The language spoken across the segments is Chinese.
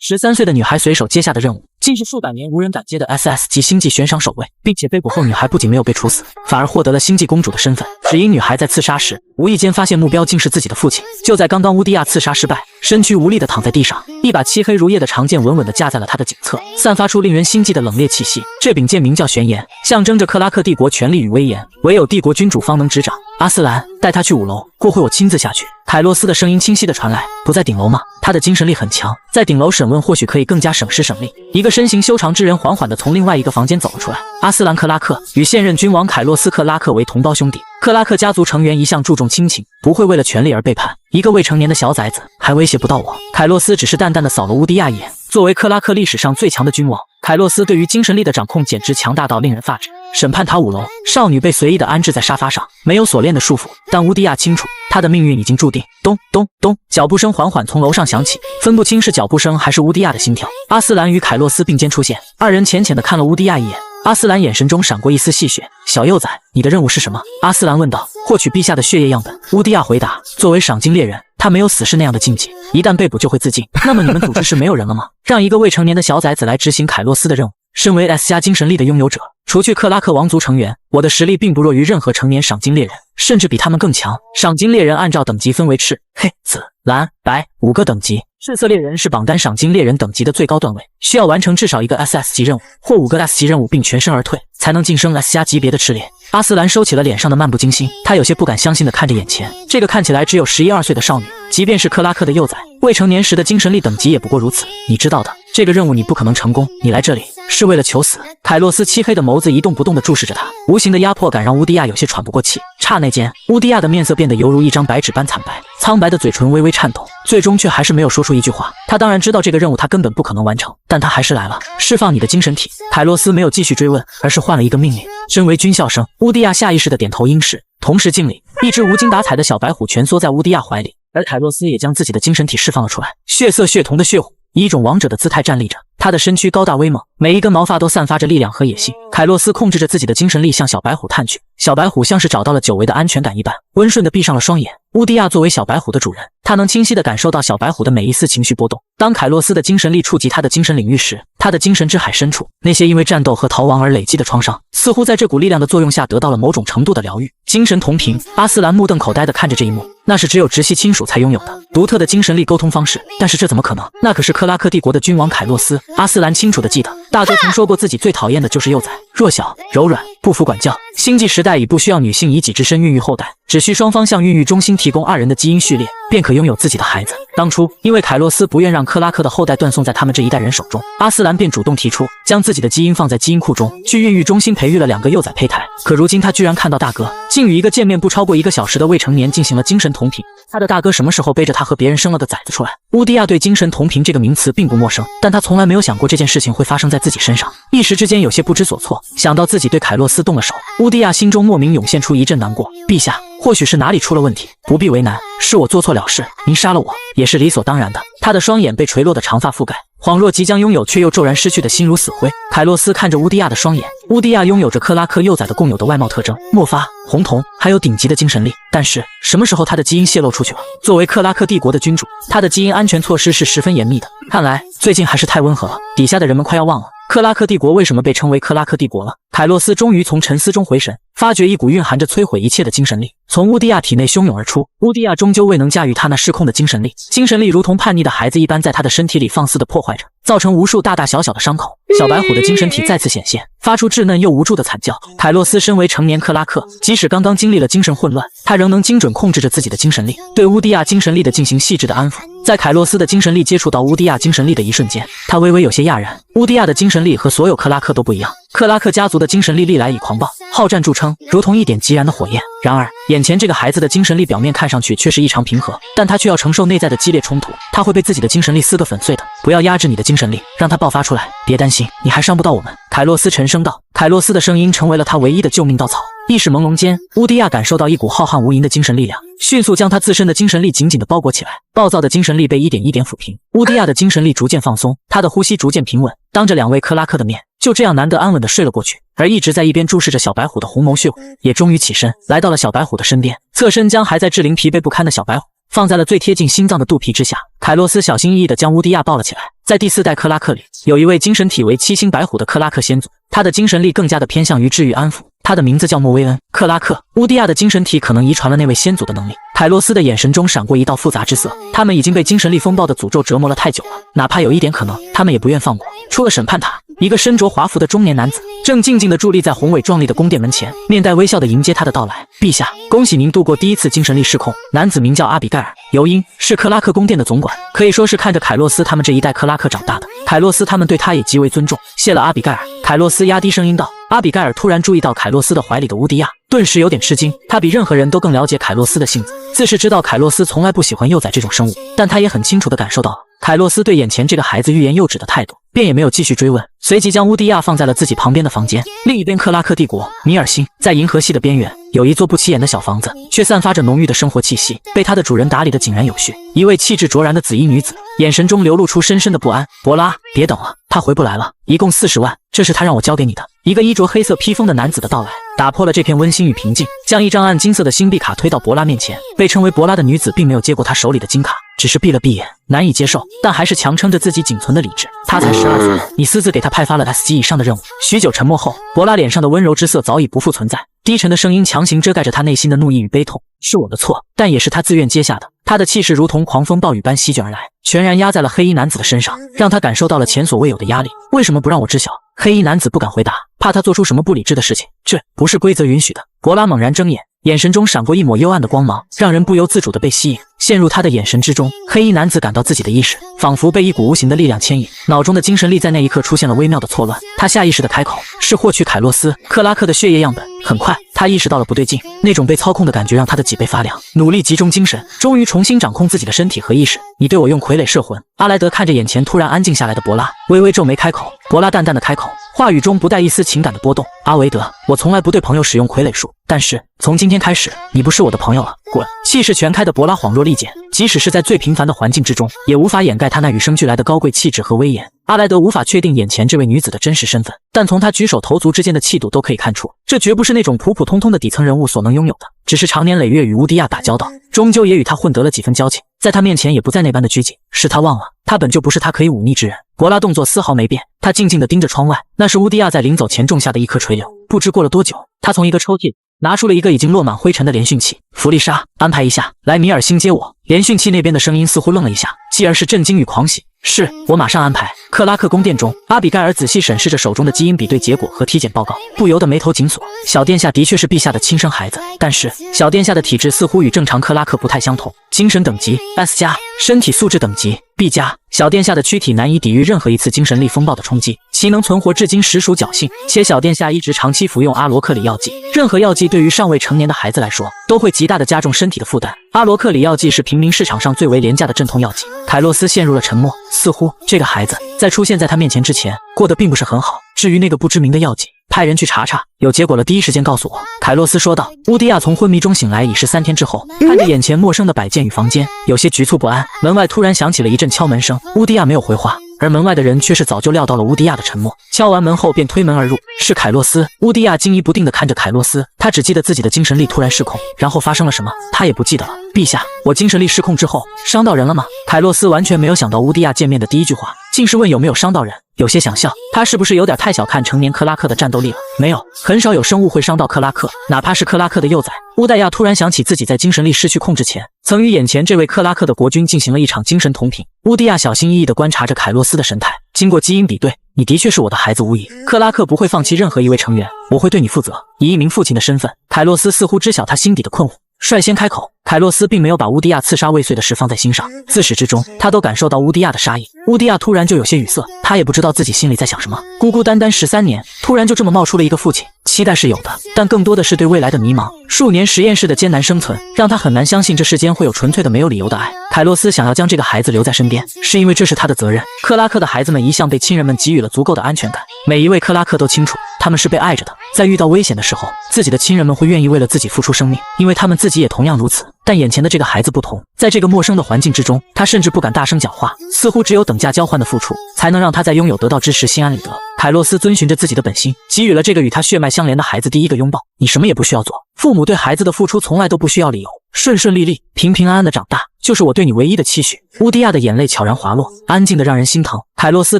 13岁的女孩随手接下的任务，竟是数百年无人敢接的 SS 级星际悬赏守卫，并且被捕后，女孩不仅没有被处死，反而获得了星际公主的身份。只因女孩在刺杀时，无意间发现目标竟是自己的父亲。就在刚刚，乌迪亚刺杀失败，身躯无力地躺在地上，一把漆黑如夜的长剑稳稳地架在了他的颈侧，散发出令人心悸的冷冽气息。这柄剑名叫玄岩，象征着克拉克帝国权力与威严，唯有帝国君主方能执掌。阿斯兰，带他去5楼，过会我亲自下去。凯洛斯的声音清晰地传来。不在顶楼吗？他的精神力很强，在顶楼审问或许可以更加省时省力。一个身形修长之人缓缓地从另外一个房间走了出来。阿斯兰·克拉克与现任君王凯洛斯·克拉克为同胞兄弟。克拉克家族成员一向注重亲情，不会为了权力而背叛。一个未成年的小崽子还威胁不到我。凯洛斯只是淡淡地扫了乌迪亚一眼。作为克拉克历史上最强的君王，凯洛斯对于精神力的掌控简直强大到令人发指。审判塔5楼，少女被随意地安置在沙发上，没有锁链的束缚，但乌迪亚清楚她的命运已经注定。咚咚咚，脚步声缓缓从楼上响起，分不清是脚步声还是乌迪亚的心跳。阿斯兰与凯洛斯并肩出现，二人浅浅地看了乌迪亚一眼。阿斯兰眼神中闪过一丝戏谑。小幼崽，你的任务是什么？阿斯兰问道。获取陛下的血液样本。乌迪亚回答。作为赏金猎人，他没有死士那样的禁忌，一旦被捕就会自尽。那么你们组织是没有人了吗？让一个未成年的小崽子来执行凯洛斯的任务。身为 S 加精神力的拥有者，除去克拉克王族成员，我的实力并不弱于任何成年赏金猎人，甚至比他们更强。赏金猎人按照等级分为赤、黑、紫、蓝、白5个等级。赤色猎人是榜单赏金猎人等级的最高段位，需要完成至少一个 SS 级任务或5个 S 级任务并全身而退，才能晋升 S 加级别的赤猎。阿斯兰收起了脸上的漫不经心，他有些不敢相信地看着眼前这个看起来只有11、12岁的少女，即便是克拉克的幼崽，未成年时的精神力等级也不过如此。你知道的，这个任务你不可能成功，你来这里是为了求死。凯洛斯漆黑的眸子一动不动地注视着他，无形的压迫感让乌迪亚有些喘不过气。刹那间，乌迪亚的面色变得犹如一张白纸般惨白，苍白的嘴唇微微颤抖，最终却还是没有说出一句话。他当然知道这个任务他根本不可能完成，但他还是来了。释放你的精神体。凯洛斯没有继续追问，而是换了一个命令。身为军校生，乌迪亚下意识地点头应是，同时敬礼。一只无精打采的小白虎蜷缩在乌迪亚怀里，而凯洛斯也将自己的精神体释放了出来。血色血瞳的血虎以一种王者的姿态站立着，他的身躯高大威猛，每一根毛发都散发着力量和野性。凯洛斯控制着自己的精神力向小白虎探去，小白虎像是找到了久违的安全感一般，温顺地闭上了双眼。乌迪亚作为小白虎的主人，他能清晰地感受到小白虎的每一丝情绪波动。当凯洛斯的精神力触及他的精神领域时，他的精神之海深处那些因为战斗和逃亡而累积的创伤，似乎在这股力量的作用下得到了某种程度的疗愈。精神同频。阿斯兰目瞪口呆地看着这一幕，那是只有直系亲属才拥有的独特的精神力沟通方式，但是这怎么可能？那可是克拉克帝国的君王凯洛斯。阿斯兰清楚地记得，大哥曾说过自己最讨厌的就是幼崽，弱小、柔软、不服管教。星际时代已不需要女性以己之身孕育后代，只需双方向孕育中心提供2人的基因序列，便可拥有自己的孩子。当初因为凯洛斯不愿让克拉克的后代断送在他们这一代人手中，阿斯兰便主动提出将自己的基因放在基因库中，去孕育中心培育了2个幼崽胚胎。可如今他居然看到大哥竟与一个见面不超过1个小时的未成年进行了精神同频。他的大哥什么时候背着他和别人生了个崽子出来？乌迪亚对精神同频这个名词并不陌生，但他从来没有想过这件事情会发生在自己身上，一时之间有些不知所措。想到自己对凯洛斯动了手，乌迪亚心中莫名涌现出一阵难过。陛下，或许是哪里出了问题，不必为难，是我做错了事，您杀了我也是理所当然的。他的双眼被垂落的长发覆盖，恍若即将拥有却又骤然失去的心如死灰。凯洛斯看着乌迪亚的双眼，乌迪亚拥有着克拉克幼崽的共有的外貌特征：墨发、红瞳，还有顶级的精神力。但是什么时候他的基因泄露出去了？作为克拉克帝国的君主，他的基因安全措施是十分严密的，看来最近还是太温和了，底下的人们快要忘了克拉克帝国为什么被称为克拉克帝国了。凯洛斯终于从沉思中回神，发觉一股蕴含着摧毁一切的精神力从乌迪亚体内汹涌而出。乌迪亚终究未能驾驭他那失控的精神力，精神力如同叛逆的孩子一般在他的身体里放肆地破坏着，造成无数大大小小的伤口。小白虎的精神体再次显现，发出稚嫩又无助的惨叫。凯洛斯身为成年克拉克，即使刚刚经历了精神混乱，他仍能精准控制着自己的精神力，对乌迪亚精神力的进行细致的安抚。在凯洛斯的精神力接触到乌迪亚精神力的一瞬间，他微微有些讶然。乌迪亚的精神力和所有克拉克都不一样，克拉克家族的精神力历来以狂暴、好战著称，如同一点即燃的火焰。然而，眼前这个孩子的精神力表面看上去却是异常平和，但他却要承受内在的激烈冲突，他会被自己的精神力撕个粉碎的。不要压制你的精神力，让它爆发出来。别担心，你还伤不到我们。凯洛斯沉声道。凯洛斯的声音成为了他唯一的救命稻草。意识朦胧间，乌迪亚感受到一股浩瀚无垠的精神力量，迅速将他自身的精神力紧紧地包裹起来。暴躁的精神力被一点一点抚平，乌迪亚的精神力逐渐放松，他的呼吸逐渐平稳。当着2位克拉克的面，就这样难得安稳地睡了过去。而一直在一边注视着小白虎的红眸血虎也终于起身，来到了小白虎的身边，侧身将还在志玲疲惫不堪的小白虎放在了最贴近心脏的肚皮之下。凯洛斯小心翼翼地将乌迪亚抱了起来，在第4代克拉克里，有一位精神体为7星白虎的克拉克先祖，他的精神力更加的偏向于治愈安抚。他的名字叫莫威恩·克拉克。乌迪亚的精神体可能遗传了那位先祖的能力。凯洛斯的眼神中闪过一道复杂之色，他们已经被精神力风暴的诅咒折磨了太久了，哪怕有一点可能，他们也不愿放过。出了审判塔，一个身着华服的中年男子正静静地伫立在宏伟壮丽的宫殿门前，面带微笑地迎接他的到来。陛下，恭喜您度过第1次精神力失控。男子名叫阿比盖尔，尤因是克拉克宫殿的总管，可以说是看着凯洛斯他们这一代克拉克长大的。凯洛斯他们对他也极为尊重。谢了阿比盖尔，凯洛斯压低声音道。阿比盖尔突然注意到凯洛斯的怀里的乌迪亚，顿时有点吃惊。他比任何人都更了解凯洛斯的性子，自是知道凯洛斯从来不喜欢幼崽这种生物，但他也很清楚地感受到凯洛斯对眼前这个孩子欲言又止的态度，便也没有继续追问，随即将乌迪亚放在了自己旁边的房间。另一边，克拉克帝国米尔星在银河系的边缘，有一座不起眼的小房子，却散发着浓郁的生活气息，被他的主人打理得井然有序。一位气质卓然的紫衣女子，眼神中流露出深深的不安。博拉，别等了，他回不来了，一共40万，这是他让我交给你的。一个衣着黑色披风的男子的到来，打破了这片温馨与平静，将一张暗金色的星币卡推到博拉面前。被称为博拉的女子并没有接过他手里的金卡，只是闭了闭眼，难以接受，但还是强撑着自己仅存的理智。他才12岁，你私自给他派发了 S 级以上的任务。许久沉默后，博拉脸上的温柔之色早已不复存在，低沉的声音强行遮盖着他内心的怒意与悲痛。是我的错，但也是他自愿接下的。他的气势如同狂风暴雨般席卷而来，全然压在了黑衣男子的身上，让他感受到了前所未有的压力。为什么不让我知晓？黑衣男子不敢回答，怕他做出什么不理智的事情，这不是规则允许的。博拉猛然睁眼，眼神中闪过一抹幽暗的光芒，让人不由自主地被吸引，陷入他的眼神之中。黑衣男子感到自己的意识仿佛被一股无形的力量牵引，脑中的精神力在那一刻出现了微妙的错乱。他下意识地开口，是获取凯洛斯·克拉克的血液样本。很快，他意识到了不对劲，那种被操控的感觉让他的脊背发凉，努力集中精神，终于重新掌控自己的身体和意识。你对我用傀儡摄魂。阿莱德看着眼前突然安静下来的博拉，微微皱眉开口。博拉淡淡的开口，话语中不带一丝情感的波动。阿维德，我从来不对朋友使用傀儡术，但是从今天开始，你不是我的朋友了，滚！气势全开的博拉恍若利剑，即使是在最平凡的环境之中，也无法掩盖他那与生俱来的高贵气质和威严。阿莱德无法确定眼前这位女子的真实身份，但从她举手投足之间的气度都可以看出，这绝不是那种普普通通的底层人物所能拥有的。只是长年累月与乌迪亚打交道，终究也与他混得了几分交情，在他面前也不再那般的拘谨。是他忘了，他本就不是他可以忤逆之人。博拉动作丝毫没变，他静静地盯着窗外，那是乌迪亚在临走前种下的一颗垂柳。不知过了多久，他从一个抽屉拿出了一个已经落满灰尘的连讯器。弗丽莎，安排一下，来米尔星接我。连讯器那边的声音似乎愣了一下，继而是震惊与狂喜。是，我马上安排。克拉克宫殿中，阿比盖尔仔细审视着手中的基因比对结果和体检报告，不由得眉头紧锁。小殿下的确是陛下的亲生孩子，但是小殿下的体质似乎与正常克拉克不太相同，精神等级 S 加，身体素质等级 B 加。小殿下的躯体难以抵御任何一次精神力风暴的冲击，其能存活至今实属侥幸。且小殿下一直长期服用阿罗克里药剂，任何药剂对于尚未成年的孩子来说，都会极大的加重身体的负担。阿罗克里药剂是平民市场上最为廉价的镇痛药剂。凯洛斯陷入了沉默，似乎这个孩子在出现在他面前之前过得并不是很好。至于那个不知名的药剂，派人去查查，有结果了第一时间告诉我。凯洛斯说道。乌迪亚从昏迷中醒来已是3天之后，看着眼前陌生的摆件与房间，有些局促不安。门外突然响起了一阵敲门声，乌迪亚没有回话，而门外的人却是早就料到了乌迪亚的沉默，敲完门后便推门而入。是凯洛斯。乌迪亚惊疑不定地看着凯洛斯，他只记得自己的精神力突然失控，然后发生了什么，他也不记得了。陛下，我精神力失控之后伤到人了吗？凯洛斯完全没有想到乌迪亚见面的第一句话竟是问有没有伤到人，有些想笑，他是不是有点太小看成年克拉克的战斗力了？没有，很少有生物会伤到克拉克，哪怕是克拉克的幼崽。乌戴亚突然想起自己在精神力失去控制前，曾与眼前这位克拉克的国君进行了一场精神同频。乌迪亚小心翼翼地观察着凯洛斯的神态，经过基因比对，你的确是我的孩子无疑。克拉克不会放弃任何一位成员，我会对你负责。以一名父亲的身份，凯洛斯似乎知晓他心底的困惑，率先开口。凯洛斯并没有把乌迪亚刺杀未遂的事放在心上，自始至终他都感受到乌迪亚的杀意。乌迪亚突然就有些语塞，他也不知道自己心里在想什么。孤孤单单13年，突然就这么冒出了一个父亲，期待是有的，但更多的是对未来的迷茫。数年实验室的艰难生存，让他很难相信这世间会有纯粹的没有理由的爱。凯洛斯想要将这个孩子留在身边，是因为这是他的责任。克拉克的孩子们一向被亲人们给予了足够的安全感，每一位克拉克都清楚他们是被爱着的，在遇到危险的时候，自己的亲人们会愿意为了自己付出生命，因为他们自己也同样如此。但眼前的这个孩子不同，在这个陌生的环境之中，他甚至不敢大声讲话，似乎只有等价交换的付出，才能让他在拥有得到之时心安理得。凯洛斯遵循着自己的本心，给予了这个与他血脉相连的孩子第一个拥抱。你什么也不需要做，父母对孩子的付出从来都不需要理由，顺顺利利、平平安安的长大，就是我对你唯一的期许。乌迪亚的眼泪悄然滑落，安静的让人心疼。凯洛斯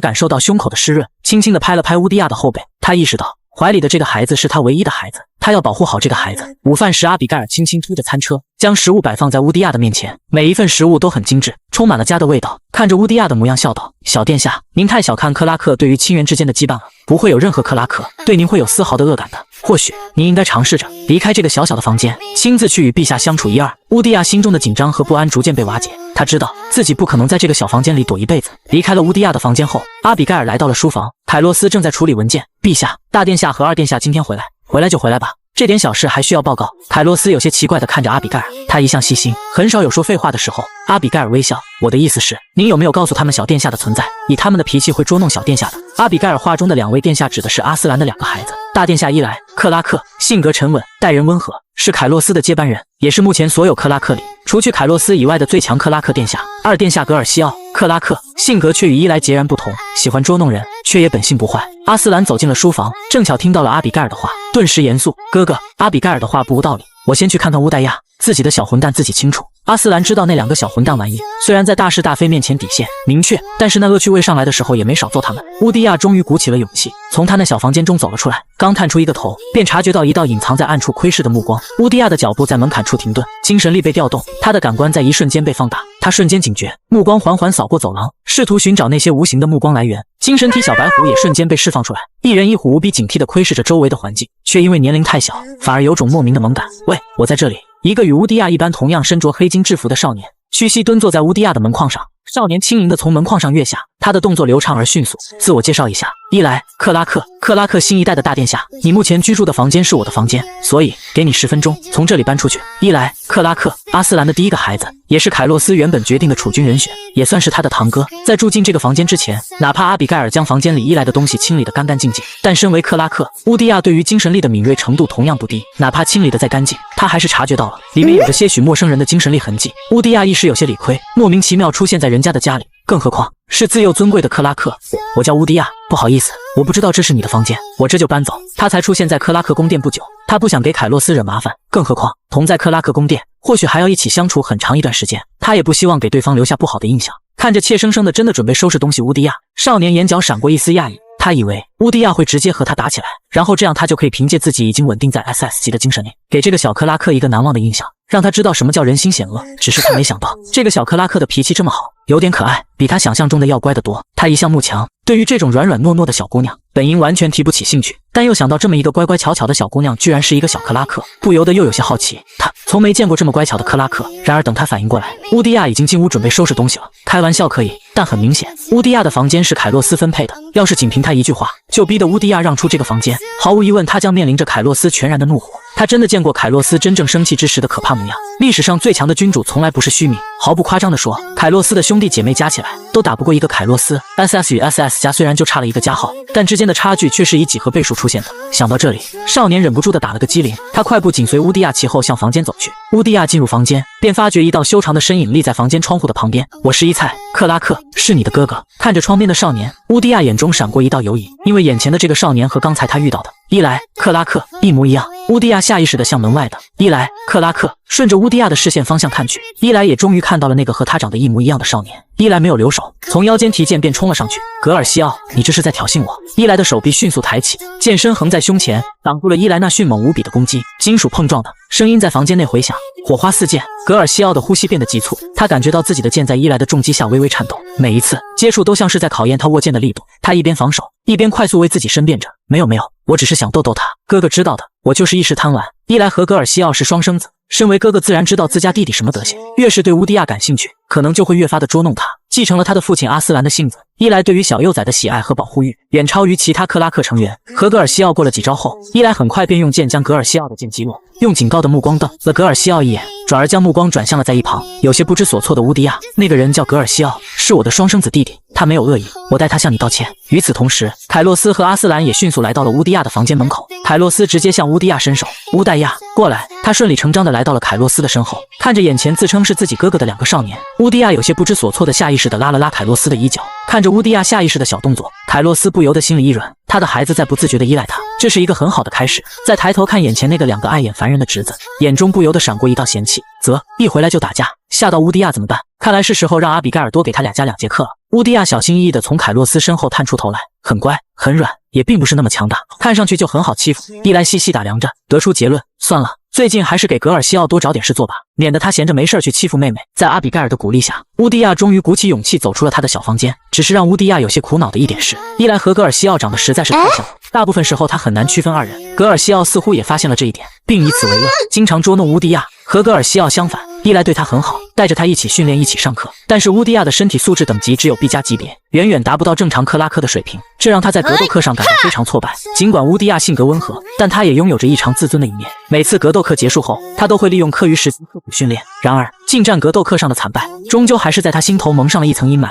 感受到胸口的湿润，轻轻地拍了拍乌迪亚的后背，他意识到怀里的这个孩子是他唯一的孩子，他要保护好这个孩子。午饭时，阿比盖尔轻轻推着餐车，将食物摆放在乌迪亚的面前，每一份食物都很精致，充满了家的味道。看着乌迪亚的模样，笑道：“小殿下，您太小看克拉克对于亲缘之间的羁绊了，不会有任何克拉克对您会有丝毫的恶感的。或许您应该尝试着离开这个小小的房间，亲自去与陛下相处一二。”乌迪亚心中的紧张和不安逐渐被瓦解，他知道自己不可能在这个小房间里躲一辈子。离开了乌迪亚的房间后，阿比盖尔来到了书房，凯洛斯正在处理文件。陛下，大殿下和二殿下今天回来，回来就回来吧，这点小事还需要报告。凯洛斯有些奇怪地看着阿比盖尔，他一向细心，很少有说废话的时候。阿比盖尔微笑：“我的意思是，您有没有告诉他们小殿下的存在？以他们的脾气会捉弄小殿下的。”阿比盖尔话中的两位殿下指的是阿斯兰的两个孩子。大殿下伊莱·克拉克性格沉稳，待人温和，是凯洛斯的接班人，也是目前所有克拉克里除去凯洛斯以外的最强克拉克殿下。二殿下格尔西奥·克拉克性格却与伊莱截然不同，喜欢捉弄人，却也本性不坏。阿斯兰走进了书房，正巧听到了阿比盖尔的话，顿时严肃：“哥哥，阿比盖尔的话不无道理，我先去看看乌代亚，自己的小混蛋自己清楚。”阿斯兰知道那两个小混蛋玩意虽然在大是大非面前底线明确，但是那恶趣味上来的时候也没少揍他们。乌迪亚终于鼓起了勇气，从他那小房间中走了出来，刚探出一个头，便察觉到一道隐藏在暗处窥视的目光。乌迪亚的脚步在门槛处停顿，精神力被调动，他的感官在一瞬间被放大，他瞬间警觉，目光缓缓扫过走廊，试图寻找那些无形的目光来源。精神体小白虎也瞬间被释放出来，一人一虎无比警惕地窥视着周围的环境，却因为年龄太小，反而有种莫名的萌感。喂，我在这里。一个与乌迪亚一般同样身着黑金制服的少年屈膝蹲坐在乌迪亚的门框上，少年轻盈地从门框上跃下，他的动作流畅而迅速。自我介绍一下，伊莱·克拉克，克拉克新一代的大殿下，你目前居住的房间是我的房间，所以给你10分钟从这里搬出去。伊莱·克拉克，阿斯兰的第一个孩子，也是凯洛斯原本决定的储君人选，也算是他的堂哥。在住进这个房间之前，哪怕阿比盖尔将房间里伊莱的东西清理得干干净净，但身为克拉克，乌迪亚对于精神力的敏锐程度同样不低，哪怕清理得再干净，他还是察觉到了里面有着些许陌生人的精神力痕迹。乌迪亚一时有些理亏，莫名其妙出现在人家的家里，更何况是自幼尊贵的克拉克。我叫乌迪亚，不好意思，我不知道这是你的房间，我这就搬走。他才出现在克拉克宫殿不久，他不想给凯洛斯惹麻烦，更何况同在克拉克宫殿，或许还要一起相处很长一段时间，他也不希望给对方留下不好的印象。看着怯生生的真的准备收拾东西乌迪亚，少年眼角闪过一丝讶异，他以为乌迪亚会直接和他打起来，然后这样他就可以凭借自己已经稳定在 SS 级的精神力，给这个小克拉克一个难忘的印象，让他知道什么叫人心险恶。只是他没想到这个小克拉克的脾气这么好，有点可爱，比他想象中的要乖得多。他一向慕强，对于这种软软糯糯的小姑娘本应完全提不起兴趣，但又想到这么一个乖乖巧巧的小姑娘居然是一个小克拉克，不由得又有些好奇。他从没见过这么乖巧的克拉克。然而等他反应过来，乌迪亚已经进屋准备收拾东西了。开玩笑可以，但很明显乌迪亚的房间是凯洛斯分配的，要是仅凭他一句话就逼得乌迪亚让出这个房间，毫无疑问他将面临着凯洛斯全然的怒火。他真的见过凯洛斯真正生气之时的可怕模样，历史上最强的君主从来不是虚名，毫不夸张地说，凯洛斯的兄弟姐妹加起来都打不过一个凯洛斯。 SS 与 SS 加虽然就差了一个加号，但之间的差距却是以几何倍数出现的。想到这里，少年忍不住地打了个激灵，他快步紧随乌迪亚其后向房间走去。乌迪亚进入房间，便发觉一道修长的身影立在房间窗户的旁边。我是伊菜，克拉克，是你的哥哥。看着窗边的少年，乌迪亚眼中闪过一道犹疑，因为眼前的这个少年和刚才他遇到的伊莱·克拉克一模一样。乌迪亚下意识地向门外的伊莱·克拉克顺着乌迪亚的视线方向看去，伊莱也终于看到了那个和他长得一模一样的少年。伊莱没有留手，从腰间提剑便冲了上去。格尔西奥，你这是在挑衅我！伊莱的手臂迅速抬起，剑身横在胸前，挡住了伊莱那迅猛无比的攻击。金属碰撞的声音在房间内回响，火花四溅。格尔西奥的呼吸变得急促，他感觉到自己的剑在伊莱的重击下微微颤抖，每一次接触都像是在考验他握剑的力度。他一边防守，一边快速为自己申辩着：没有，我只是想逗逗他。哥哥知道的，我就是一时贪玩。伊莱和格尔西奥是双生子，身为哥哥自然知道自家弟弟什么德行，越是对乌迪亚感兴趣，可能就会越发的捉弄他。继承了他的父亲阿斯兰的性子，伊莱对于小幼崽的喜爱和保护欲远超于其他克拉克成员。和格尔西奥过了几招后，伊莱很快便用剑将格尔西奥的剑击落，用警告的目光瞪了格尔西奥一眼，转而将目光转向了在一旁有些不知所措的乌迪亚。那个人叫格尔西奥，是我的双生子弟弟，他没有恶意，我代他向你道歉。与此同时，凯洛斯和阿斯兰也迅速来到了乌迪亚的房间门口。凯洛斯直接向乌迪亚伸手：乌代亚，过来。他顺理成章地来到了凯洛斯的身后，看着眼前自称是自己哥哥的两个少年，乌迪亚有些不知所措的下意识地拉了拉凯洛斯的衣角。看着乌迪亚下意识的小动作，凯洛斯不由得心里一软，他的孩子在不自觉地依赖他，这是一个很好的开始。再抬头看眼前那个2个碍眼烦人的侄子，眼中不由得闪过一道嫌弃，啧，一回来就打架，吓到乌迪亚怎么办？看来是时候让阿比盖尔多给他俩加2节课了。乌迪亚小心翼翼地从凯洛斯身后探出头来，很乖，很软，也并不是那么强大，看上去就很好欺负。伊莱细细打量着，得出结论，算了，最近还是给格尔西奥多找点事做吧，免得他闲着没事去欺负妹妹。在阿比盖尔的鼓励下，乌迪亚终于鼓起勇气走出了他的小房间。只是让乌迪亚有些苦恼的一点是，伊莱和格尔西奥长得实在是太像了，大部分时候他很难区分2人。格尔西奥似乎也发现了这一点，并以此为乐，经常捉弄乌迪亚。和格尔西奥相反，伊莱对他很好，带着他一起训练，一起上课。但是乌迪亚的身体素质等级只有 B 加级别，远远达不到正常克拉克的水平，这让他在格斗课上感到非常挫败。尽管乌迪亚性格温和，但他也拥有着异常自尊的一面。每次格斗课结束后，他都会利用课余时间刻苦训练。然而，近战格斗课上的惨败，终究还是在他心头蒙上了一层阴霾，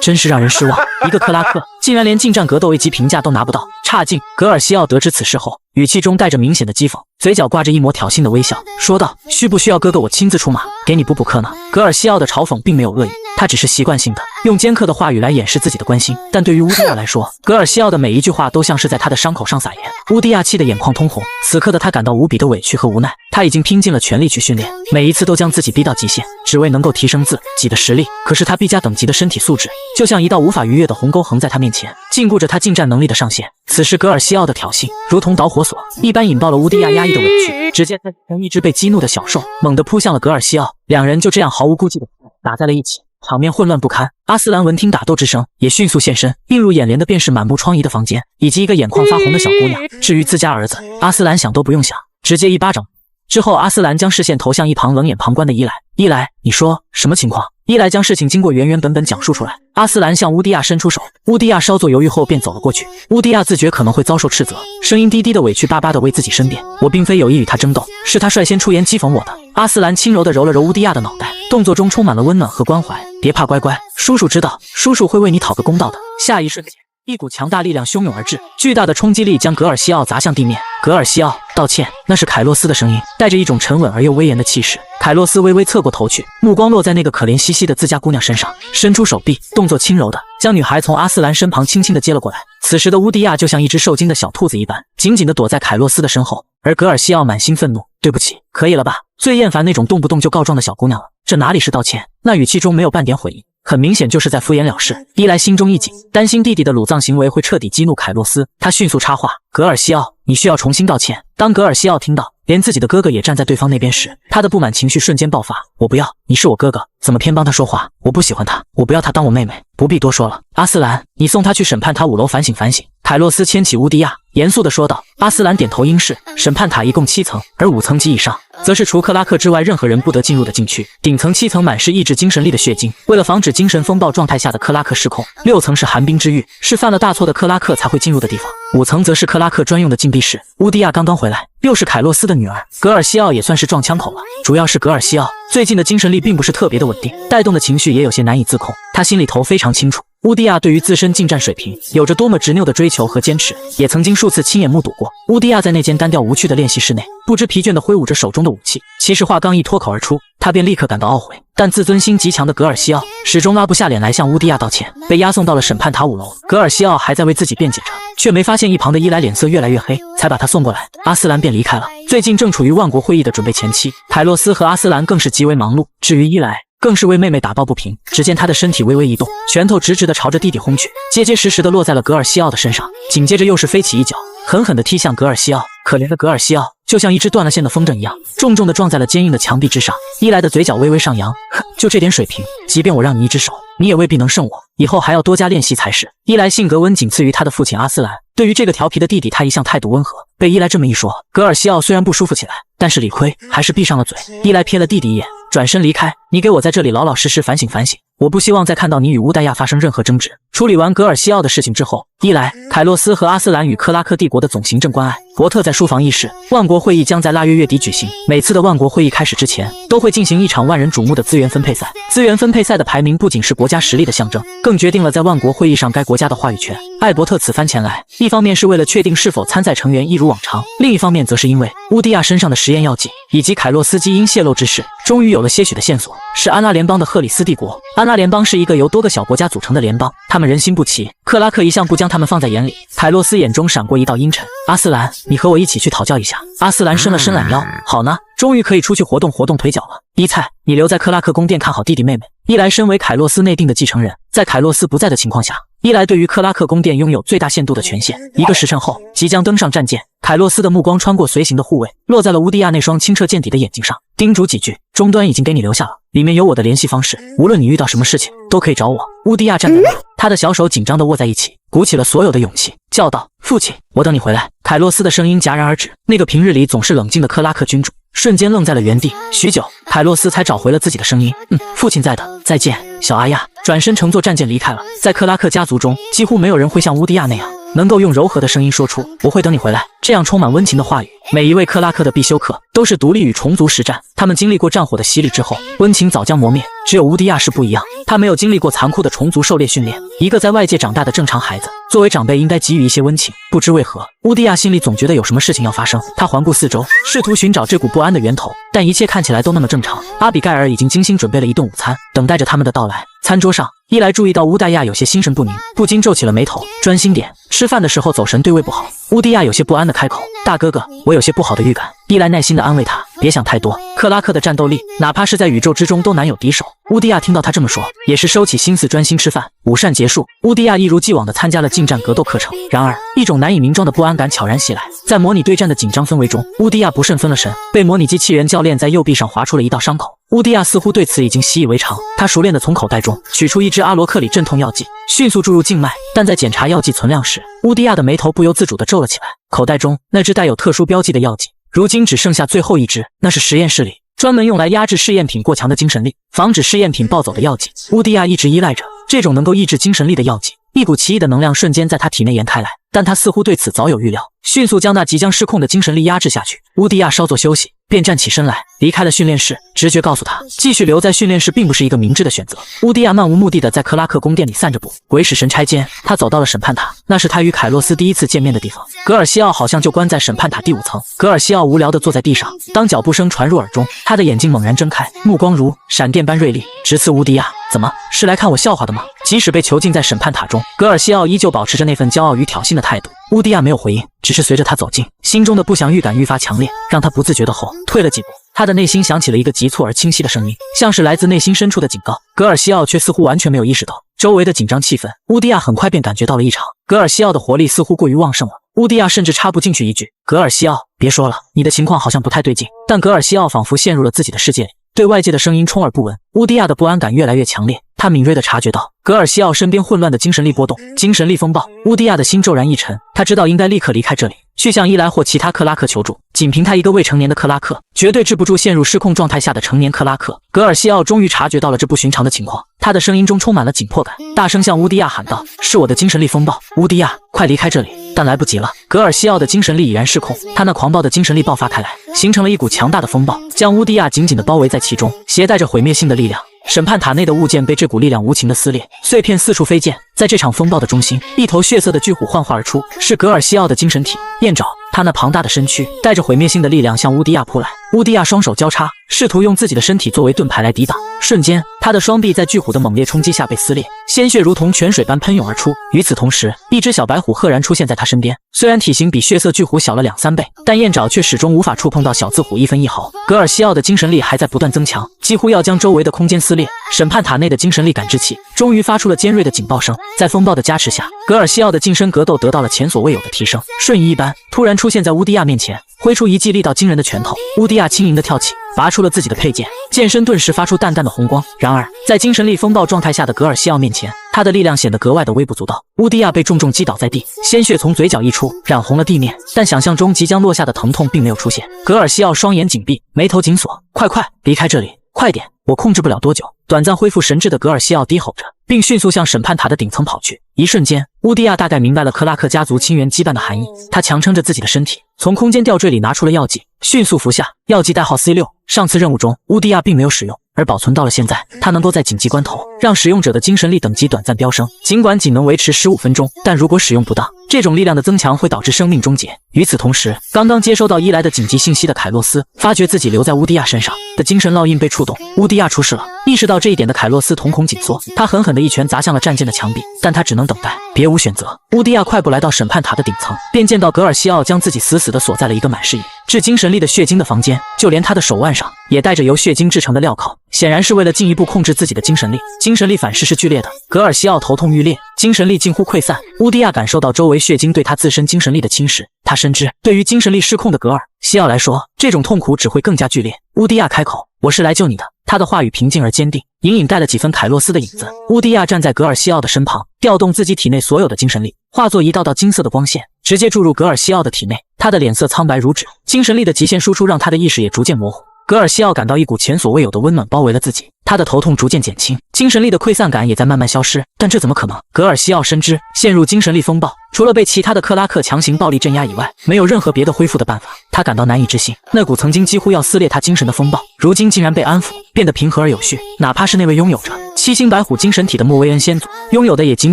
真是让人失望。一个克拉克竟然连近战格斗 A 级评价都拿不到，差劲！格尔西奥得知此事后，语气中带着明显的讥讽，嘴角挂着一抹挑衅的微笑，说道：“需不需要哥哥我亲自出马，给你补补课呢？”格尔西奥的嘲讽并没有恶意，他只是习惯性的用尖刻的话语来掩饰自己的关心。但对于乌迪亚来说，格尔西奥的每一句话都像是在他的伤口上撒盐。乌迪亚气得眼眶通红，此刻的他感到无比的委屈和无奈。他已经拼尽了全力去训练，每一次都将自己逼到极限，只为能够提升自己的实力。可是他 B 加等级的身体素质，就像一道无法逾越的鸿沟横在他面前，禁锢着他近战能力的上限。此时格尔西奥的挑衅如同导火索一般，引爆了乌迪亚压抑的委屈。只见一只被激怒的小兽猛地扑向了格尔西奥，两人就这样毫无顾忌的打在了一起，场面混乱不堪。阿斯兰闻听打斗之声，也迅速现身，映入眼帘的便是满目疮痍的房间，以及一个眼眶发红的小姑娘。至于自家儿子，阿斯兰想都不用想，直接一巴掌。之后，阿斯兰将视线投向一旁冷眼旁观的伊莱。伊莱，你说什么情况？伊莱将事情经过原本讲述出来。阿斯兰向乌迪亚伸出手，乌迪亚稍作犹豫后便走了过去。乌迪亚自觉可能会遭受斥责，声音低低的委屈巴巴的为自己申辩：“我并非有意与他争斗，是他率先出言讥讽我的。”阿斯兰轻柔地揉了揉乌迪亚的脑袋，动作中充满了温暖和关怀：“别怕，乖乖，叔叔知道，叔叔会为你讨个公道的。”下一瞬间，一股强大力量汹涌而至，巨大的冲击力将格尔西奥砸向地面。格尔西奥，道歉。那是凯洛斯的声音，带着一种沉稳而又威严的气势。凯洛斯微微侧过头去，目光落在那个可怜兮兮的自家姑娘身上，伸出手臂，动作轻柔的将女孩从阿斯兰身旁轻轻地接了过来。此时的乌迪亚就像一只受惊的小兔子一般，紧紧地躲在凯洛斯的身后，而格尔西奥满心愤怒：“对不起，可以了吧？”最厌烦那种动不动就告状的小姑娘了，这哪里是道歉？那语气中没有半点悔意，很明显就是在敷衍了事。伊莱心中一紧，担心弟弟的鲁藏行为会彻底激怒凯洛斯，他迅速插话：“格尔西奥，你需要重新道歉。”当格尔西奥听到连自己的哥哥也站在对方那边时，他的不满情绪瞬间爆发：“我不要，你是我哥哥，怎么偏帮他说话？我不喜欢他，我不要他当我妹妹。”不必多说了，阿斯兰，你送他去审判塔5楼反省反省。凯洛斯牵起乌迪亚，严肃地说道。阿斯兰点头应是。审判塔一共7层，而5层及以上则是除克拉克之外任何人不得进入的禁区。顶层7层满是抑制精神力的血晶，为了防止精神风暴状态下的克拉克失控。6层是寒冰之域，是犯了大错的克拉克才会进入的地方。5层则是克拉克专用的禁闭室。乌迪亚刚刚回来，又是凯洛斯的女儿，格尔西奥也算是撞枪口了。主要是格尔西奥最近的精神力并不是特别的稳定，带动的情绪也有些难以自控。他心里头非常清楚，乌迪亚对于自身近战水平有着多么执拗的追求和坚持，也曾经数次亲眼目睹过。乌迪亚在那间单调无趣的练习室内，不知疲倦地挥舞着手中的武器。其实话刚一脱口而出，他便立刻感到懊悔，但自尊心极强的格尔西奥始终拉不下脸来向乌迪亚道歉，被押送到了审判塔5楼。格尔西奥还在为自己辩解着，却没发现一旁的伊莱脸色越来越黑，才把他送过来。阿斯兰便离开了。最近正处于万国会议的准备前期，凯洛斯和阿斯兰更是极为忙碌。至于伊莱，更是为妹妹打抱不平。只见他的身体微微一动，拳头直直地朝着弟弟轰去，结结实实地落在了格尔西奥的身上。紧接着又是飞起一脚，狠狠地踢向格尔西奥。可怜的格尔西奥就像一只断了线的风筝一样，重重地撞在了坚硬的墙壁之上。伊莱的嘴角微微上扬，哼，就这点水平，即便我让你一只手，你也未必能胜我，以后还要多加练习才是。伊莱性格温仅次于他的父亲阿斯兰，对于这个调皮的弟弟，他一向态度温和。被伊莱这么一说，格尔西奥虽然不舒服起来，但是理亏还是闭上了嘴。伊莱瞥了弟弟一眼，转身离开。你给我在这里老老实实反省反省，我不希望再看到你与乌代亚发生任何争执。处理完格尔西奥的事情之后，伊莱、凯洛斯和阿斯兰与克拉克帝国的总行政关爱伯特在书房议事。万国会议将在腊月月底举行，每次的万国会议开始之前，都会进行一场万人瞩目的资源分配赛。资源分配赛的排名不仅是国家实力的象征，更决定了在万国会议上该国家的话语权。艾伯特此番前来，一方面是为了确定是否参赛成员一如往常，另一方面则是因为乌迪亚身上的实验药剂以及凯洛斯基因泄露之事，终于有了些许的线索。是安拉联邦的赫里斯帝国。安拉联邦是一个由多个小国家组成的联邦，他们们人心不齐，克拉克一向不将他们放在眼里。凯洛斯眼中闪过一道阴沉。阿斯兰，你和我一起去讨教一下。阿斯兰伸了伸懒腰，好呢，终于可以出去活动活动腿脚了。伊菜，你留在克拉克宫殿看好弟弟妹妹。伊莱身为凯洛斯内定的继承人，在凯洛斯不在的情况下，伊莱对于克拉克宫殿拥有最大限度的权限。一个时辰后，即将登上战舰，凯洛斯的目光穿过随行的护卫，落在了乌迪亚那双清澈见底的眼睛上，叮嘱几句，终端已经给你留下了，里面有我的联系方式，无论你遇到什么事情，都可以找我。乌迪亚站在那，他的小手紧张地握在一起，鼓起了所有的勇气，叫道：父亲，我等你回来。凯洛斯的声音戛然而止，那个平日里总是冷静的克拉克君主瞬间愣在了原地，许久，凯洛斯才找回了自己的声音。父亲在的，再见，小阿亚。转身乘坐战舰离开了。在克拉克家族中，几乎没有人会像乌迪亚那样，能够用柔和的声音说出“我会等你回来”这样充满温情的话语。每一位克拉克的必修课都是独立与虫族实战，他们经历过战火的洗礼之后，温情早将磨灭。只有乌迪亚是不一样，他没有经历过残酷的虫族狩猎训练，一个在外界长大的正常孩子，作为长辈应该给予一些温情。不知为何，乌迪亚心里总觉得有什么事情要发生。他环顾四周，试图寻找这股不安的源头，但一切看起来都那么正常。阿比盖尔已经精心准备了一顿午餐，等待着他们的到来。餐桌上，伊莱注意到乌戴亚有些心神不宁，不禁皱起了眉头。专心点，吃饭的时候走神对胃不好。乌迪亚有些不安地开口：大哥哥，我有些不好的预感。伊莱耐心地安慰他，别想太多，克拉克的战斗力，哪怕是在宇宙之中都难有敌手。乌迪亚听到他这么说，也是收起心思专心吃饭。午膳结束，乌迪亚一如既往地参加了近战格斗课程。然而，一种难以名状的不安感悄然袭来，在模拟对战的紧张氛围中，乌迪亚不慎分了神，被模拟机器人教练在右臂上划出了一道伤口。乌迪亚似乎对此已经习以为常，他熟练地从口袋中取出一支阿罗克里镇痛药剂，迅速注入静脉。但在检查药剂存量时，乌迪亚的眉头不由自主地皱了起来。口袋中那支带有特殊标记的药剂，如今只剩下最后一支，那是实验室里专门用来压制试验品过强的精神力，防止试验品暴走的药剂。乌迪亚一直依赖着这种能够抑制精神力的药剂，一股奇异的能量瞬间在他体内延开来，但他似乎对此早有预料，迅速将那即将失控的精神力压制下去。乌迪亚稍作休息，便站起身来，离开了训练室。直觉告诉他，继续留在训练室并不是一个明智的选择。乌迪亚漫无目的地在克拉克宫殿里散着步。鬼使神差间，他走到了审判塔，那是他与凯洛斯第一次见面的地方。格尔西奥好像就关在审判塔第5层。格尔西奥无聊地坐在地上，当脚步声传入耳中，他的眼睛猛然睁开，目光如闪电般锐利，直刺乌迪亚。怎么，是来看我笑话的吗？即使被囚禁在审判塔中，格尔西奥依旧保持着那份骄傲与挑衅的态度。乌迪亚没有回应，只是随着他走近，心中的不祥预感愈发强烈，让他不自觉地后退了几步。他的内心响起了一个急促而清晰的声音，像是来自内心深处的警告。格尔西奥却似乎完全没有意识到周围的紧张气氛。乌迪亚很快便感觉到了异常，格尔西奥的活力似乎过于旺盛了。乌迪亚甚至插不进去一句：格尔西奥，别说了，你的情况好像不太对劲。但格尔西奥仿佛陷入了自己的世界里，对外界的声音充耳不闻。乌迪亚的不安感越来越强烈，他敏锐地察觉到格尔西奥身边混乱的精神力波动，精神力风暴。乌迪亚的心骤然一沉，他知道应该立刻离开这里，去向伊莱或其他克拉克求助。仅凭他一个未成年的克拉克，绝对治不住陷入失控状态下的成年克拉克。格尔西奥终于察觉到了这不寻常的情况，他的声音中充满了紧迫感，大声向乌迪亚喊道：是我的精神力风暴，乌迪亚，快离开这里！但来不及了，格尔西奥的精神力已然失控，他那狂暴的精神力爆发开来，形成了一股强大的风暴，将乌迪亚紧紧地包围在其中，携带着毁灭性的力量。审判塔内的物件被这股力量无情地撕裂，碎片四处飞溅。在这场风暴的中心，一头血色的巨虎幻化而出，是格尔西奥的精神体燕爪。他那庞大的身躯带着毁灭性的力量向乌迪亚扑来。乌迪亚双手交叉，试图用自己的身体作为盾牌来抵挡。瞬间，他的双臂在巨虎的猛烈冲击下被撕裂，鲜血如同泉水般喷涌而出。与此同时，一只小白虎赫然出现在他身边。虽然体型比血色巨虎小了2-3倍，但燕爪却始终无法触碰到小字虎1分1毫。格尔西奥的精神力还在不断增强，几乎要将周围的空间撕裂。审判塔内的精神力感知器终于发出了尖锐的警报声。在风暴的加持下，格尔西奥的近身格斗得到了前所未有的提升，瞬移一般突然出现在乌迪亚面前，挥出一记力道惊人的拳头。乌迪亚轻盈地跳起，拔出了自己的佩剑，剑身顿时发出淡淡的红光。然而，在精神力风暴状态下的格尔西奥面前，他的力量显得格外的微不足道。乌迪亚被重重击倒在地，鲜血从嘴角溢出，染红了地面。但想象中即将落下的疼痛并没有出现。格尔西奥双眼紧闭，眉头紧锁，快离开这里，快点，我控制不了多久。短暂恢复神智的格尔西奥低吼着，并迅速向审判塔的顶层跑去。一瞬间，乌迪亚大概明白了克拉克家族亲缘羁绊的含义。他强撑着自己的身体，从空间吊坠里拿出了药剂，迅速服下。药剂代号 C6，上次任务中乌迪亚并没有使用，而保存到了现在。它能够在紧急关头让使用者的精神力等级短暂飙升，尽管仅能维持15分钟，但如果使用不当，这种力量的增强会导致生命终结。与此同时，刚刚接收到伊莱的紧急信息的凯洛斯发觉自己留在乌迪亚身上，的精神烙印被触动，乌迪亚出事了。意识到这一点的凯洛斯瞳孔紧缩，他狠狠的一拳砸向了战舰的墙壁，但他只能等待，别无选择。乌迪亚快步来到审判塔的顶层，便见到格尔西奥将自己死死地锁在了一个满是致精神力的血晶的房间，就连他的手腕上也带着由血晶制成的镣铐，显然是为了进一步控制自己的精神力。精神力反噬是剧烈的，格尔西奥头痛欲裂，精神力近乎溃散。乌迪亚感受到周围血晶对他自身精神力的侵蚀，他深知对于精神力失控的格尔西奥来说，这种痛苦只会更加剧烈。乌迪亚开口：“我是来救你的。”他的话语平静而坚定，隐隐带了几分凯洛斯的影子。乌迪亚站在格尔西奥的身旁，调动自己体内所有的精神力，化作一道道金色的光线，直接注入格尔西奥的体内。他的脸色苍白如纸，精神力的极限输出让他的意识也逐渐模糊。格尔西奥感到一股前所未有的温暖包围了自己，他的头痛逐渐减轻，精神力的溃散感也在慢慢消失。但这怎么可能？格尔西奥深知，陷入精神力风暴，除了被其他的克拉克强行暴力镇压以外，没有任何别的恢复的办法。他感到难以置信，那股曾经几乎要撕裂他精神的风暴，如今竟然被安抚，变得平和而有序。哪怕是那位拥有着七星白虎精神体的莫维恩先祖，拥有的也仅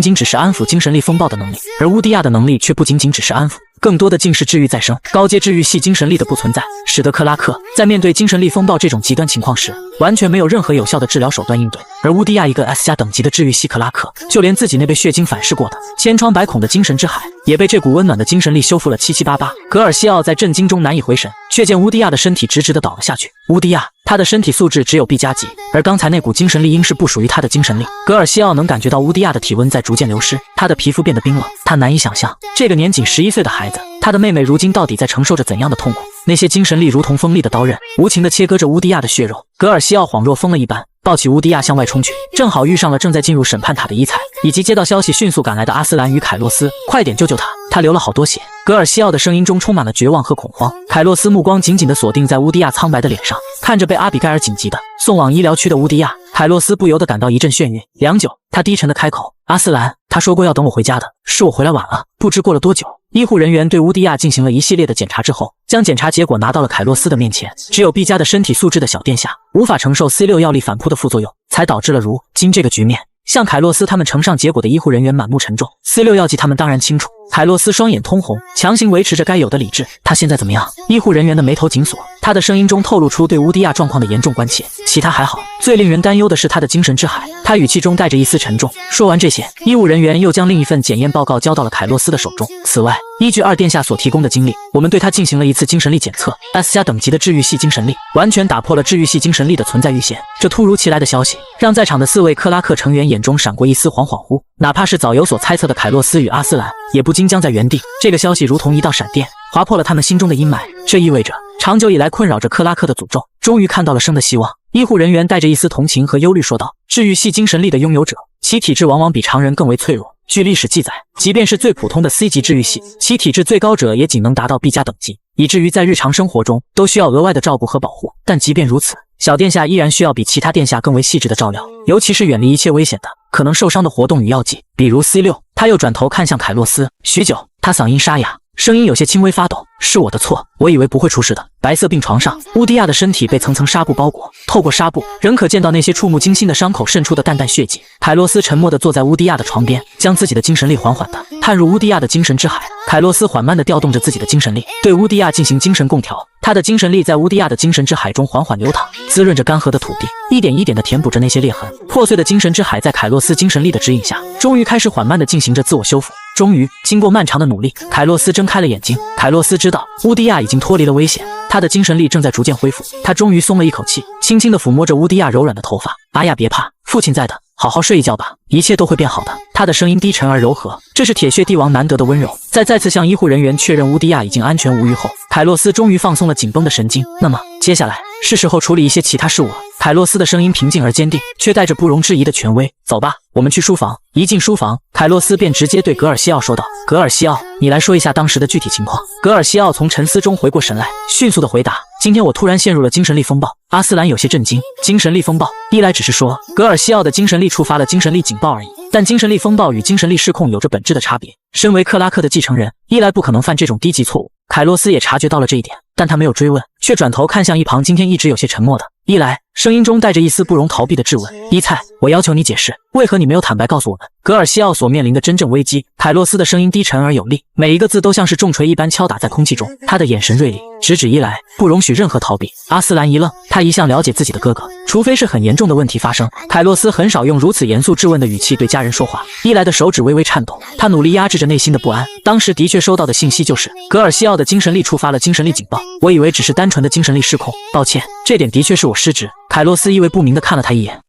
仅只是安抚精神力风暴的能力，而乌迪亚的能力却不仅仅只是安抚，更多的竟是治愈再生。高阶治愈系精神力的不存在，使得克拉克在面对精神力风暴这种极端情况时，完全没有任何有效的治疗手段应对。而乌迪亚一个 S 加等级的治愈系克拉克，就连自己那被血晶反噬过的千疮百孔的精神之海，也被这股温暖的精神力修复了七七八八。格尔西奥在震惊中难以回神，却见乌迪亚的身体直直地倒了下去。乌迪亚，他的身体素质只有 B 加级，而刚才那股精神力应是不属于他的精神力。格尔西奥能感觉到乌迪亚的体温在逐渐流失，他的皮肤变得冰冷。他难以想象，这个年仅11岁的孩子，他的妹妹如今到底在承受着怎样的痛苦。那些精神力如同锋利的刀刃，无情地切割着乌迪亚的血肉。格尔西奥恍若疯了一般，抱起乌迪亚向外冲去，正好遇上了正在进入审判塔的伊采，以及接到消息迅速赶来的阿斯兰与凯洛斯。快点救救他，他流了好多血。格尔西奥的声音中充满了绝望和恐慌。凯洛斯目光紧紧地锁定在乌迪亚苍白的脸上，看着被阿比盖尔紧急地送往医疗区的乌迪亚，凯洛斯不由得感到一阵眩晕。良久，他低沉地开口：“阿斯兰，他说过要等我回家的，是我回来晚了，不知过了多久。”医护人员对乌迪亚进行了一系列的检查之后，将检查结果拿到了凯洛斯的面前。只有 B 加的身体素质的小殿下无法承受 C6 药力反扑的副作用，才导致了如今这个局面。向凯洛斯他们呈上结果的医护人员满目沉重， C6 药剂他们当然清楚。凯洛斯双眼通红，强行维持着该有的理智。他现在怎么样？医护人员的眉头紧锁，他的声音中透露出对乌迪亚状况的严重关切。其他还好，最令人担忧的是他的精神之海。他语气中带着一丝沉重。说完这些，医务人员又将另一份检验报告交到了凯洛斯的手中。此外，依据二殿下所提供的经历，我们对他进行了一次精神力检测 ，S 加等级的治愈系精神力完全打破了治愈系精神力的存在预限。这突如其来的消息让在场的4位克拉克成员眼中闪过一丝恍恍惚，哪怕是早有所猜测的凯洛斯与阿斯兰，也不禁僵在原地。这个消息如同一道闪电，划破了他们心中的阴霾。这意味着长久以来困扰着克拉克的诅咒终于看到了生的希望。医护人员带着一丝同情和忧虑说道：“治愈系精神力的拥有者，其体质往往比常人更为脆弱。据历史记载，即便是最普通的 C 级治愈系，其体质最高者也仅能达到 B 加等级，以至于在日常生活中都需要额外的照顾和保护。但即便如此，小殿下依然需要比其他殿下更为细致的照料，尤其是远离一切危险的、可能受伤的活动与药剂，比如 C6。”他又转头看向凯洛斯，许久，他嗓音沙哑，声音有些轻微发抖：“是我的错，我以为不会出事的。”白色病床上，乌迪亚的身体被层层纱布包裹，透过纱布，仍可见到那些触目惊心的伤口渗出的淡淡血迹。凯洛斯沉默地坐在乌迪亚的床边，将自己的精神力缓缓地探入乌迪亚的精神之海。凯洛斯缓慢地调动着自己的精神力，对乌迪亚进行精神共调。他的精神力在乌迪亚的精神之海中缓缓流淌，滋润着干涸的土地，一点一点地填补着那些裂痕。破碎的精神之海在凯洛斯精神力的指引下，终于开始缓慢地进行着自我修复。终于，经过漫长的努力，凯洛斯睁开了眼睛。凯洛斯知道乌迪亚已经脱离了危险，他的精神力正在逐渐恢复。他终于松了一口气，轻轻地抚摸着乌迪亚柔软的头发。“阿亚，别怕，父亲在的，好好睡一觉吧，一切都会变好的。”他的声音低沉而柔和，这是铁血帝王难得的温柔。在再次向医护人员确认乌迪亚已经安全无虞后，凯洛斯终于放松了紧绷的神经。那么，接下来是时候处理一些其他事务了。凯洛斯的声音平静而坚定，却带着不容置疑的权威。“走吧，我们去书房。”一进书房，凯洛斯便直接对格尔西奥说道：“格尔西奥，你来说一下当时的具体情况。”格尔西奥从沉思中回过神来，迅速地回答：“今天我突然陷入了精神力风暴。”阿斯兰有些震惊：“精神力风暴？”一来只是说格尔西奥的精神力触发了精神力警报而已，但精神力风暴与精神力失控有着本质的差别。身为克拉克的继承人，一来不可能犯这种低级错误。凯洛斯也察觉到了这一点，但他没有追问，却转头看向一旁今天一直有些沉默的伊莱，声音中带着一丝不容逃避的质问。伊菜，我要求你解释，为何你没有坦白告诉我们格尔西奥所面临的真正危机？凯洛斯的声音低沉而有力，每一个字都像是重锤一般敲打在空气中。他的眼神锐利，直指伊莱，不容许任何逃避。阿斯兰一愣，他一向了解自己的哥哥，除非是很严重的问题发生，凯洛斯很少用如此严肃质问的语气对家人说话。伊莱的手指微微颤抖，他努力压制着内心的不安。当时的确收到的信息就是格尔西奥的精神力触发了精神力警报，我以为只是单纯的精神力失控，抱歉，这点的确是我失职。凯洛斯意味不明地看了他一眼。